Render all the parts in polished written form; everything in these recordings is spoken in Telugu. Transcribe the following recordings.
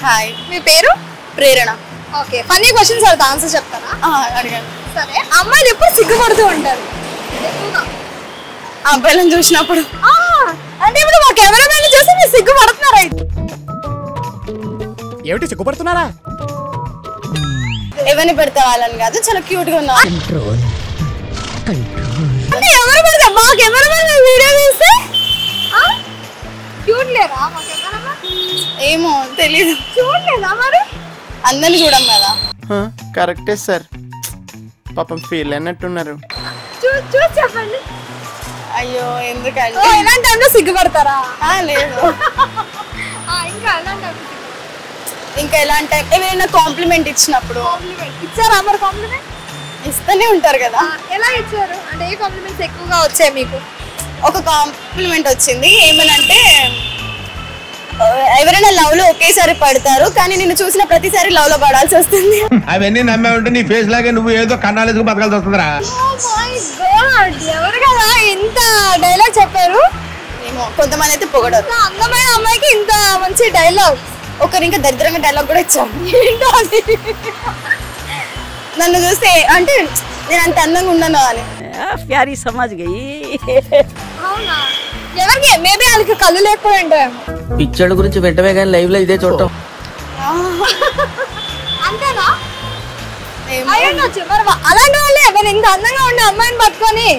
హాయ్. మీ పేరు? ప్రేరణ. ఓకే, ఫన్నీ క్వశ్చన్స్ అడుగుతా, ఆన్సర్ చెప్తారా? అడిగాను. సరే, అమ్మాయిలు ఎప్పుడు సిగ్గుపడుతూ ఉంటారు? అబ్బాయిలను చూసినప్పుడు. అంటే ఇప్పుడు మా కెమెరామెన్ చూసి మీరు సిగ్గుపడుతున్నారా? ఏమిటి సిగ్గుపడుతున్నారా? ఎవరిని పెడితే వాళ్ళని కాదు, చాలా క్యూట్ గా ఉన్నా. అంటే ఎవరు పడితే మా కెమెరామెన్ వీడియో తీస్తే క్యూట్ లేరా? మా కెమెరామెన్ ఏమో తెలీదు. చూడలేదా మరి? అందరిని చూడం కదా. కరెక్టే సార్, పాపం ఫీల్ అయినట్టున్నారు. చూసి చెప్పండి. అయ్యో ఎందుకంటే ఇలాంటి టైంలో సిగ్గుపడతారా? లేదు. ఇంకా అలాంటి ఇంకా ఎలా అంటే ఏమైనా కాంప్లిమెంట్ ఇచ్చినప్పుడు. ఇచ్చారా మరి కాంప్లిమెంట్? ఇస్తూనే ఉంటారు కదా. ఎలా ఇచ్చారు? అంటే ఏ కాంప్లిమెంట్స్ ఎక్కువగా వచ్చాయి మీకు? ఒక కాంప్లిమెంట్ వచ్చింది, ఏమనంటే ఎవరైనా లవ్ లో ఒకేసారి పడతారు, కానీ నిన్ను చూసిన ప్రతిసారి లవ్ లో పడాల్సి వస్తుంది. అవన్నీ నమ్మే ఉంటే నీ ఫేస్ లాగే నువ్వు ఏదో కన్నాలేసుకు బతకాల్సి వస్తుందిరా. ఎవరు కదా ఇంత డైలాగ్ చెప్పారు? ఏమో కొంతమంది అయితే పొగడరు. అందమైన అమ్మాయికి ఇంత మంచి డైలాగ్. ఒకరు ఇంకా దరిద్రంగా డైలాగ్ కూడా ఇచ్చాం. ఏంటో అది. నన్ను చూస్తే అంటే నేను అంత అందంగా ఉన్నాను అని. ప్యారీ సమాజ్ గయి. అవునా? ఎవరికి మేబీ వాళ్ళకి కళ్ళు లేకపోయి ఉంటాయేమో. పిచ్చోళ్ళ గురించి వెంటనే కానీ లైవ్ లో ఇదే చూడటం. అంతేనా? అయ్యొచ్చు. మరి అలాంటి వాళ్ళే మరి ఇంత అందంగా ఉండే అమ్మాయిని పట్టుకొని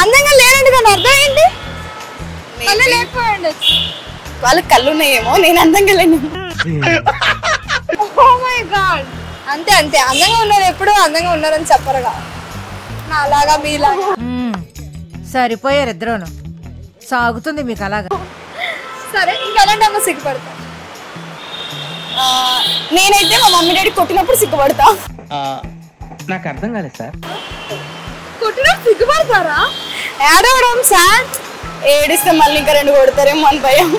అందంగా లేనండి కానీ అర్థం ఏంటి? కళ్ళు లేకపోయి ఉండొచ్చు. వాళ్ళకి కళ్ళు ఉన్నాయేమో, నేను అందంగా లేను. Oh my God. అంతే అంతే, అందంగా ఉన్నారు ఎప్పుడు అందంగా ఉన్నారని చెప్పరుగా. నా అలాగా మీలాగా సరిపోయారు ఇద్దరును. సాగుతుంది మీకు అలాగా. సరే, ఇంకా ఎలాంటి అమ్మ సిగ్గుపడతా? నేనైతే మా మమ్మీ డాడీ కొట్టినప్పుడు సిగ్గుపడతా. నాకు అర్థం కాలేదు సార్. కొట్టినప్పుడు సిగ్గుపడతారా? ఏడవడం సార్. ఏడిస్తే మళ్ళీ ఇంకా 2 కొడతారేమో అని భయం.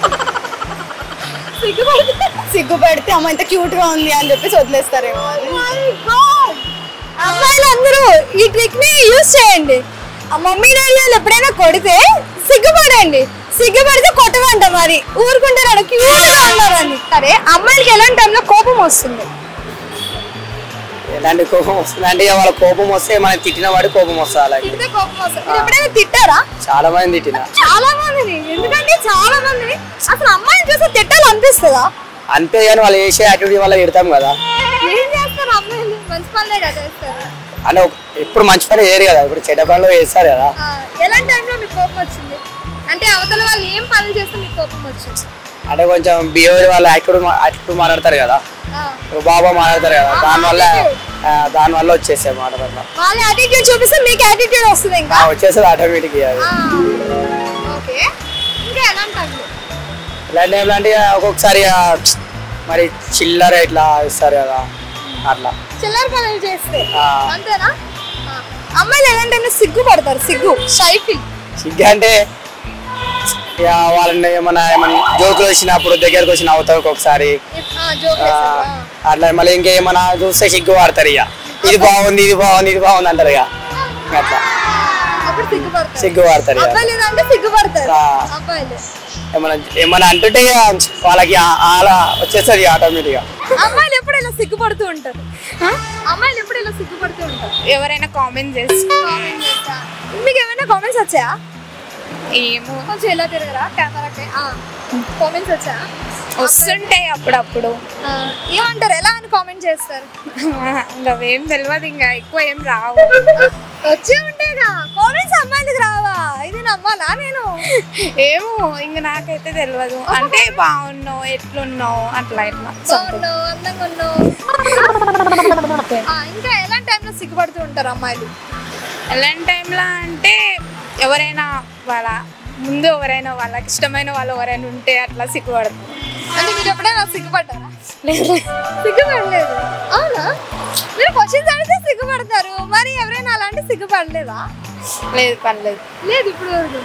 సిగ్గుపడితే అమ్మ ఇంత క్యూట్ గా ఉంది అని చెప్పేసి వదిలేస్తారేమో. అమ్మాయిలు అందరూ ఈ ట్రిక్ ని యూజ్ చేయండి. ఆ మమ్మీ డాడీ వాళ్ళు ఎప్పుడైనా కొడితే సిగ్గుపడండి. సిగ్గుపడితే కొట్టమంట, మరి ఊరుకుంటారు క్యూట్ గా ఉన్నారని. సరే, అమ్మాయిలకి ఎలాంటి టైంలో కోపం వస్తుంది? ఎలాంటి కోపం వస్తుంది అంటే వాళ్ళ కోపం వస్తే మనం తిట్టిన వాడి కోపం వస్తుంది. అలాగే కోపం వస్తుంది. మీరు ఎప్పుడైనా తిట్టారా? చాలా మంది తిట్టినా. చాలా మందిని. ఎందుకంటే చాలా మందిని అసలు అమ్మాయిని చూస్తే తిట్టాలి అనిపిస్తుందా? అంతే, కానీ వాళ్ళు చేసే యాక్టివిటీ వల్ల తిడతాం కదా. ఏం చేస్తారు అమ్మాయిలు? మంచి పనులే కదా చేస్తారు. అంటే ఎప్పుడు మంచి పని చేయరు కదా, ఇప్పుడు చెడ్డ పనులు చేస్తారు కదా. ఎలాంటి టైంలో మీకు కోపం వచ్చింది? అంటే అవతల వాళ్ళు ఏం పనులు చేస్తే మీకు కోపం వచ్చింది? అంటే కొంచెం బిహేవియర్ వాళ్ళు యాక్టివ్ మాట్లాడతారు కదా, బాబా మాట్లాడతారు కదా, దానివల్ల వచ్చేసాయి మాట వల్ల. వాళ్ళ యాటిట్యూడ్ చూపిస్తే మీకు యాటిట్యూడ్ వస్తుంది, ఇంకా వచ్చేస్తుంది ఆటోమేటిక్. ఓకే, ఇంకా ఎలాంటి టైంలో? ఇలాంటి టైంలో అంటే ఒక్కొక్కసారి మరి చిల్లర ఇట్లా ఇస్తారు కదా, అట్లా చిల్లర పనులు చేస్తే అంతేనా? అమ్మాయిలు ఎలాంటి టైంలో సిగ్గుపడతారు? Shy feel. సిగ్గు అంటే వాళ్ళని ఏమన్నా జోకులు వచ్చినప్పుడు దగ్గరకు వచ్చి నవ్వుతారు ఒక్కొక్కసారి అట్లా. మళ్ళీ ఇంకేమన్నా చూస్తే సిగ్గు పడతారు. ఇక ఇది బాగుంది ఇది బాగుంది ఇది బాగుంది అంటారు. ఇక అట్లా సిగ్గు పడతారు. ఏమన్నా అంటుంటే వాళ్ళకి అలా వచ్చేస్తుంది ఆటోమేటిక్ గా. అమ్మాయిలు ఎప్పుడు ఇలా సిగ్గుపడుతూ ఉంటారు? అమ్మాయిలు ఎప్పుడు ఇలా సిగ్గుపడుతూ ఉంటారు? ఎవరైనా కామెంట్ చేస్తా. మీకు ఏమైనా కామెంట్స్ వచ్చాయా? ఏమో కొంచెం ఎలా తిరగరా కెమెరాకి? కామెంట్స్ వచ్చా? వస్తుంటాయి అప్పుడప్పుడు. ఏమంటారు? ఎలా అని కామెంట్ చేస్తారు? ఇంకా ఏం తెలియదు, ఇంకా ఎక్కువ ఏం రావు. వచ్చే ఉంటాయిగా కామెంట్స్, అమ్మాయిలకు రావా? ఇది నమ్మాలా నేను? ఏమో ఇంకా నాకైతే తెలియదు. అంటే బాగున్నావు, ఎట్లున్నావు, అట్లా ఇట్లా. బాగున్నావు, అందంగా ఉన్నావు. ఇంకా ఎలాంటి టైంలో సిగ్గుపడుతూ ఉంటారు అమ్మాయిలు? ఎలాంటి టైంలో అంటే ఎవరైనా వాళ్ళకి ఇష్టమైన వాళ్ళు ఎవరైనా ఉంటే అట్లా సిగ్గుపడతారు. అంటే మీరు ఎప్పుడైనా సిగ్గుపడ్డారా? లేదు, సిగ్గుపడలేదు. అవునా? మీరు క్వశ్చన్స్ అడిగితే సిగ్గుపడతారు, మరి ఎవరైనా అలాంటి సిగ్గుపడలేదా? లేదు, పర్లేదు. లేదు ఇప్పుడు వరకు.